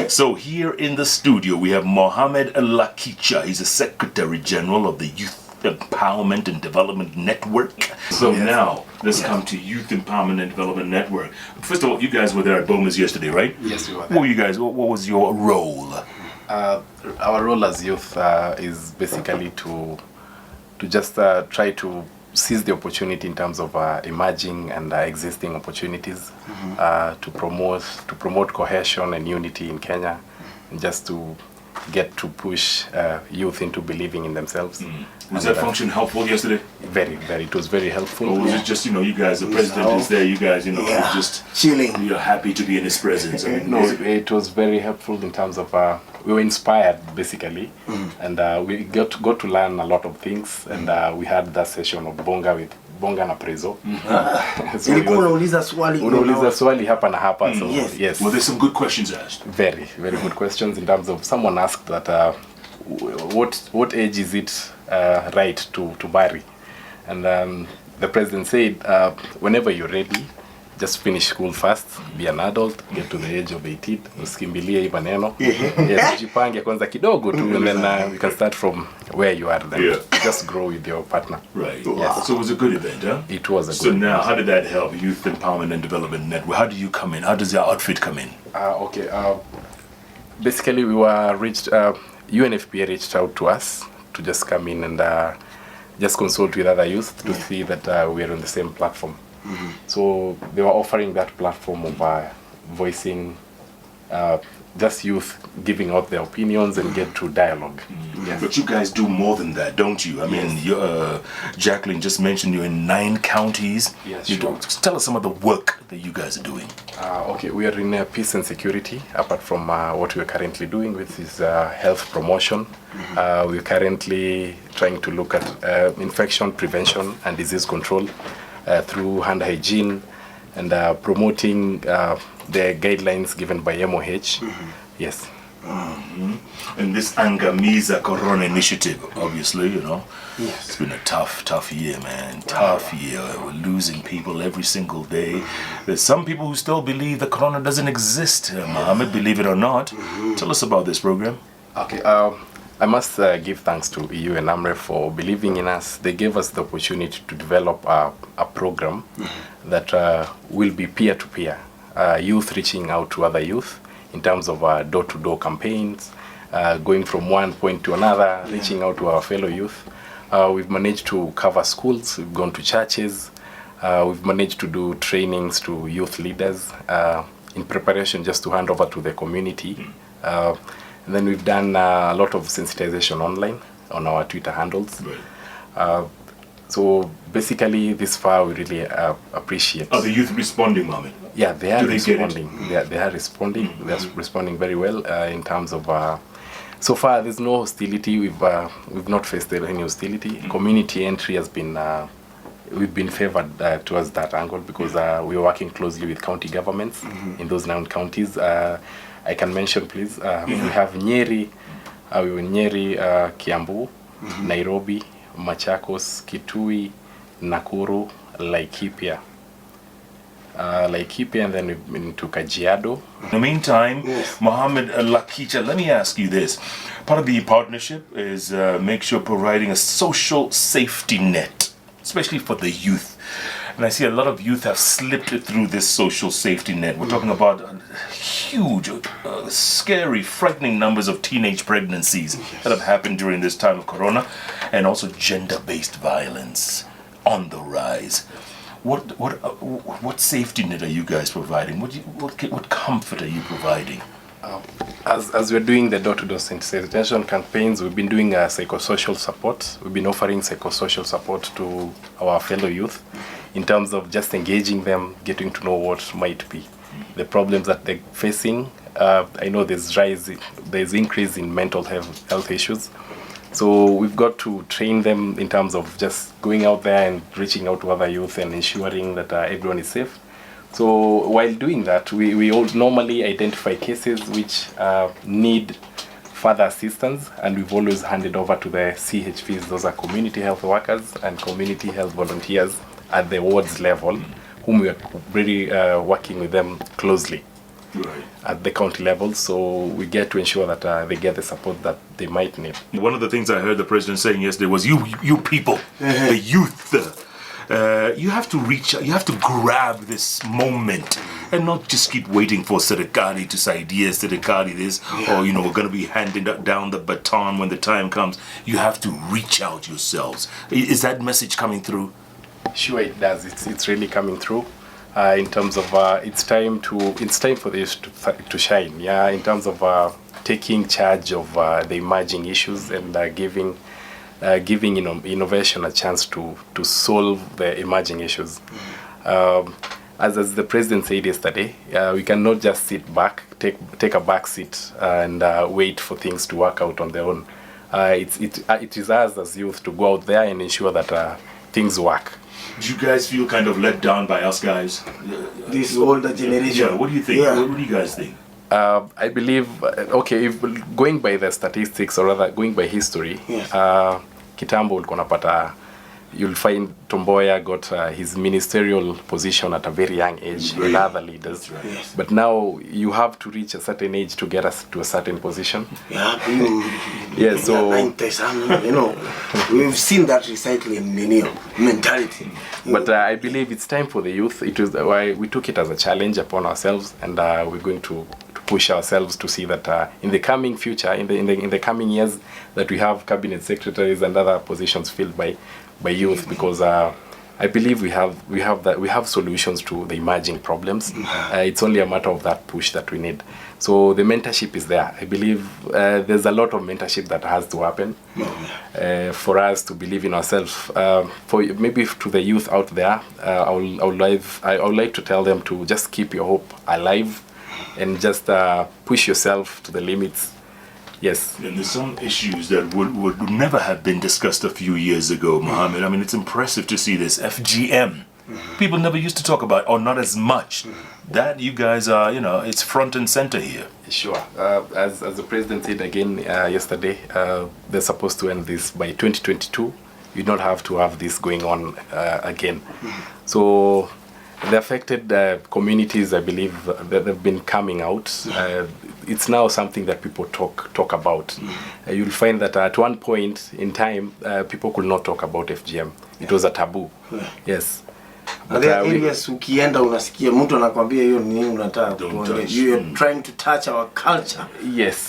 So here in the studio we have Mohamed Lakicha. He's the Secretary General of the Youth Empowerment and Development Network. So now let's come to Youth Empowerment and Development Network. First of all, you guys were there at Bomas yesterday, right? Yes, we were there. What were you guys? What was your role? Our role as youth is basically to just try to seize the opportunity in terms of emerging and existing opportunities, to promote cohesion and unity in Kenya, and just to get to push youth into believing in themselves. Was that function helpful yesterday? Very, very. It was very helpful. Or was it just, you guys, the president is there, you guys, just chilling. You're happy to be in his presence. I mean, no, it was very helpful in terms of we were inspired basically, and we got to learn a lot of things, and we had that session of Bonga with Bonga na Prezo. So unauliza swali hapa na hapa. So yes. Well, there's some good questions asked. Very, very good questions in terms of someone asked that what age is it right to marry, and the president said whenever you're ready, just finish school first, be an adult, get to the age of 18, usikimbilie hii maneno. Yes, jipange kwanza kidogo tu, and then you can start from where you are then. Just grow with your partner. Right. Yes. So it was a good event, huh? It was a good event. So now, how did that help Youth Empowerment and Development Network? How do you come in? How does your outfit come in? Basically, we were UNFPA reached out to us to just come in and just consult with other youth to see that we are on the same platform. So they were offering that platform of voicing just youth giving out their opinions and get to dialogue. But you guys do more than that, don't you? I mean, Jacqueline just mentioned you're in 9 counties. Yes, Just tell us some of the work that you guys are doing. We are in peace and security, apart from what we are currently doing, which is health promotion. We're currently trying to look at infection prevention and disease control through hand hygiene, and promoting the guidelines given by MOH. Yes. And this Angamiza Corona initiative, obviously, it's been a tough year, man. Tough year. We're losing people every single day. There's some people who still believe that Corona doesn't exist, Mohamed, believe it or not. Tell us about this program. Okay. I must give thanks to YEDN-AMREF for believing in us. They gave us the opportunity to develop a program that will be peer-to-peer, youth reaching out to other youth in terms of door-to-door campaigns, going from one point to another, reaching out to our fellow youth. We've managed to cover schools, we've gone to churches, we've managed to do trainings to youth leaders in preparation just to hand over to the community. And then we've done a lot of sensitization online on our Twitter handles. So basically, this far we really appreciate. Are the youth responding, Mohamed? Yeah, they are responding. They are responding. They are responding very well in terms of. So far, there's no hostility. We've not faced any hostility. Community entry has been. We've been favored towards that angle because we are working closely with county governments in those 9 counties. I can mention, please. We have Nyeri, Kiambu, Nairobi, Machakos, Kitui, Nakuru, Laikipia. And then we've been to Kajiado. In the meantime, Mohamed Lakicha, let me ask you this. Part of the partnership is make sure providing a social safety net, especially for the youth. And I see a lot of youth have slipped through this social safety net. We're talking about huge, scary, frightening numbers of teenage pregnancies that have happened during this time of Corona, and also gender-based violence on the rise. What safety net are you guys providing? What comfort are you providing? As we're doing the door-to-door sensitization campaigns, we've been doing psychosocial support. We've been offering psychosocial support to our fellow youth in terms of just engaging them, getting to know what might be the problems that they're facing. I know there's increase in mental health issues. So we've got to train them in terms of just going out there and reaching out to other youth and ensuring that everyone is safe. So while doing that, we all normally identify cases which need further assistance, and we've always handed over to the CHPs. Those are community health workers and community health volunteers at the wards level, whom we are really working with them closely. at the county level. So we get to ensure that they get the support that they might need. One of the things I heard the president saying yesterday was, you people, the youth, you have to reach out, you have to grab this moment and not just keep waiting for Serikali to say, yes, Serikali this, or, we're going to be handing down the baton when the time comes. You have to reach out yourselves. Is that message coming through? Sure, it does. It's really coming through. In terms of it's time for the youth to shine. Yeah, in terms of taking charge of the emerging issues and giving innovation a chance to solve the emerging issues. As the president said yesterday, we cannot just sit back, take a back seat and wait for things to work out on their own. It is us as youth to go out there and ensure that things work. Do you guys feel kind of let down by us guys? This older generation. Yeah, what do you think? Yeah. What do you guys think? I believe, if going by the statistics, or rather going by history, kitambo ulikuwa unapata, you'll find Tomboya got his ministerial position at a very young age, and other leaders. Right. Yes. But now you have to reach a certain age to get us to a certain position. Yeah, so 90s, we've seen that recycling mentality. But I believe it's time for the youth. It is why we took it as a challenge upon ourselves, and we're going to push ourselves to see that in the coming future, in the coming years, that we have cabinet secretaries and other positions filled by youth, because I believe we have solutions to the emerging problems. It's only a matter of that push that we need. So the mentorship is there. I believe there's a lot of mentorship that has to happen for us to believe in ourselves. For maybe to the youth out there, I would like to tell them to just keep your hope alive and just push yourself to the limits. Yes. And there's some issues that would never have been discussed a few years ago, Mohamed. I mean, it's impressive to see this. FGM. People never used to talk about, or not as much. That you guys are, it's front and center here. Sure. As the president said again yesterday, they're supposed to end this by 2022. You don't have to have this going on again. So the affected communities, I believe, that they've been coming out. It's now something that people talk about. You'll find that at one point in time, people could not talk about FGM. It was a taboo. Yes. But there are areas ukienda unasikia mtu anakuambia hiyo ni nini unataka kuongea. You are trying to touch our culture.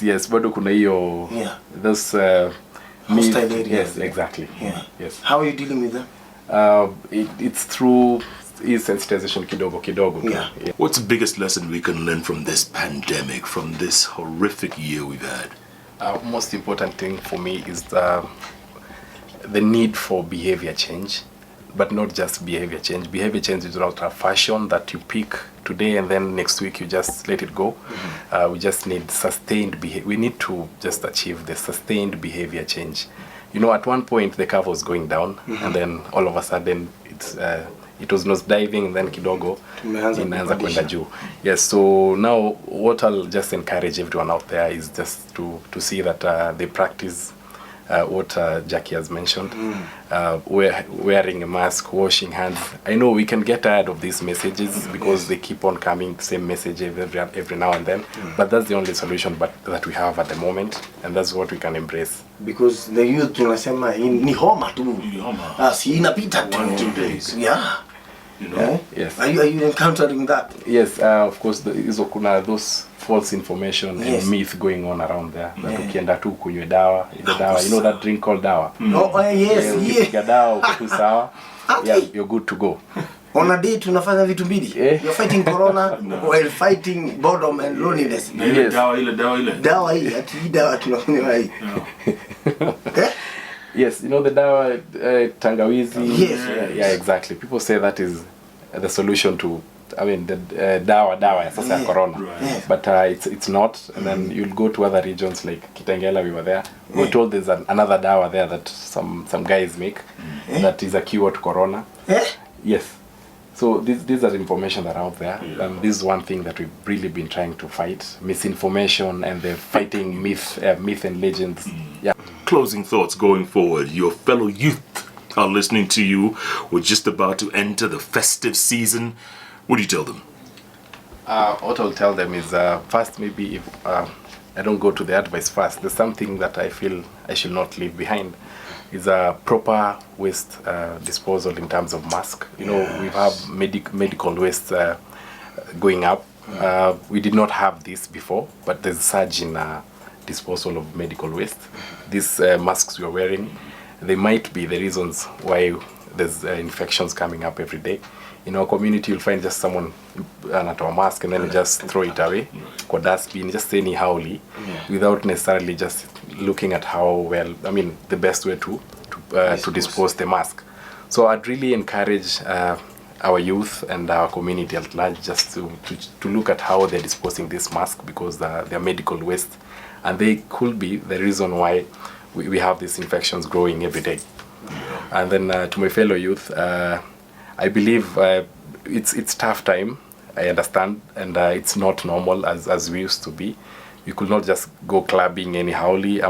Yes, bado kuna hiyo those hostile areas. Yes, exactly. Yeah. Yes. How are you dealing with them? It's through sensitization kidogo. Yeah. What's the biggest lesson we can learn from this pandemic, from this horrific year we've had? Most important thing for me is the need for behavior change, but not just behavior change. Behavior change is not a fashion that you pick today and then next week you just let it go. We just need sustained behavior. We need to just achieve the sustained behavior change. At one point the curve was going down, and then all of a sudden it was nose diving, and then kidogo inaanza kwenda juu. Yes, so now what I'll just encourage everyone out there is just to see that they practice what Jackie has mentioned, wearing a mask, washing hands. I know we can get tired of these messages because they keep on coming, the same message every now and then, but that's the only solution that we have at the moment, and that's what we can embrace. Because the youth tunasema ni homa tu. Si inapita tu. 1-2 days. Yeah. Yes. Are you encountering that? Yes, of course, kuna those false information and myth going on around there. That ukienda tu kunywe dawa, ile dawa, you know that drink called dawa? Yes. Ukipiga dawa uko tu sawa, you're good to go. On a day tunafanya vitu mbili. You're fighting corona while fighting boredom and loneliness. Ile dawa. Dawa hii, ati dawa tunakunywa hii. Yes, the dawa tangawizi. Yes. Yeah, exactly. People say that is the solution to, the dawa sasa ya corona. Yes. But it's not. And then you'll go to other regions like Kitengela, we were there. We were told there's another dawa there that some guys make that is a cure to corona. Yes. So these are information that are out there. And this is one thing that we've really been trying to fight: misinformation and the fighting myth and legends. Yeah. Closing thoughts going forward. Your fellow youth are listening to you. We're just about to enter the festive season. What do you tell them? What I'll tell them is first, maybe if I don't go to the advice first, there's something that I feel I should not leave behind. Is a proper waste disposal in terms of mask. You know, we have medical waste going up. We did not have this before, but there's a surge in disposal of medical waste. These masks you're wearing, they might be the reasons why there's infections coming up every day. In our community, you'll find just someone at our mask and then just throw it away, or dustbin, just anyhowly, without necessarily just looking at how well, I mean, the best way to dispose the mask. So I'd really encourage our youth and our community at large just to look at how they're disposing this mask, because they're medical waste, and they could be the reason why we have these infections growing every day. And then to my fellow youth, I believe it's tough time, I understand, and it's not normal as we used to be. You could not just go clubbing anyhowly,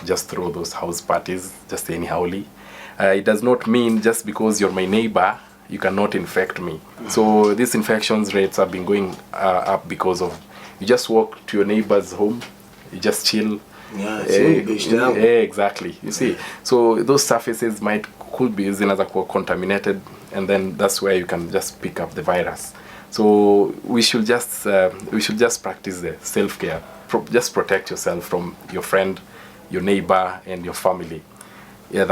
just throw those house parties just anyhowly. It does not mean just because you're my neighbor, you cannot infect me. So these infections rates have been going up because of, you just walk to your neighbor's home, you just chill. Exactly. You see, so those surfaces could be contaminated, and then that's where you can just pick up the virus. So we should just practice the self-care. Just protect yourself from your friend, your neighbor, and your family. Yeah,